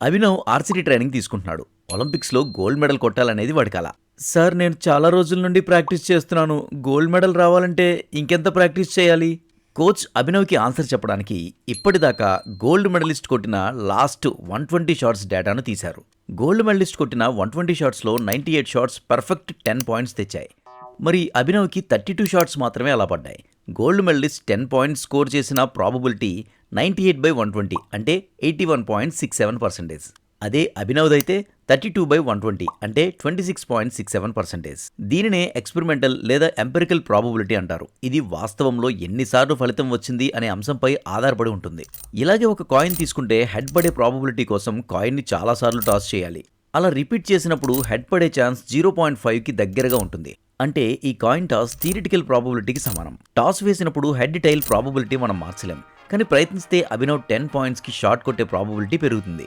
Abhinav RCT training తీసుకుంటున్నాడు. ఒలింపిక్స్లో gold medal కొట్టాలనేది వాడి కల. సార్, నేను చాలా రోజుల నుండి ప్రాక్టీస్ చేస్తున్నాను. గోల్డ్ మెడల్ రావాలంటే ఇంకెంత ప్రాక్టీస్ చేయాలి? కోచ్ అభినవ్కి ఆన్సర్ చెప్పడానికి ఇప్పటిదాకా గోల్డ్ మెడలిస్ట్ కొట్టిన లాస్ట్ 120 షాట్స్ డేటాను తీశారు. గోల్డ్ మెడలిస్ట్ కొట్టిన 120 షాట్స్లో 98 షాట్స్ పర్ఫెక్ట్ 10 పాయింట్స్ తెచ్చాయి. మరి అభినవ్కి 32 షాట్స్ మాత్రమే అలా పడ్డాయి. గోల్డ్ మెడలిస్ట్ 10 పాయింట్స్ స్కోర్ చేసిన ప్రాబబిలిటీ 98/120 అంటే 81.67%. అదే అభినవ్దైతే 32/120 అంటే 26.67%. దీనినే ఎక్స్పెరిమెంటల్ లేదా ఎంపెరికల్ ప్రాబబిలిటీ అంటారు. ఇది వాస్తవంలో ఎన్నిసార్లు ఫలితం వచ్చింది అనే అంశంపై ఆధారపడి ఉంటుంది. ఇలాగే ఒక కాయిన్ తీసుకుంటే హెడ్ పడే ప్రాబబిలిటీ కోసం కాయిన్ని చాలాసార్లు టాస్ చేయాలి. అలా రిపీట్ చేసినప్పుడు హెడ్ పడే ఛాన్స్ 0.5కి దగ్గరగా ఉంటుంది. అంటే ఈ కాయిన్ టాస్ థియరిటికల్ ప్రాబబిలిటీకి సమానం. టాస్ వేసినప్పుడు హెడ్ టైల్ ప్రాబబిలిటీ మనం మార్చలేం, కానీ ప్రయత్నిస్తే అభినవ్ 10 పాయింట్స్కి షాట్ కొట్టే ప్రాబబిలిటీ పెరుగుతుంది.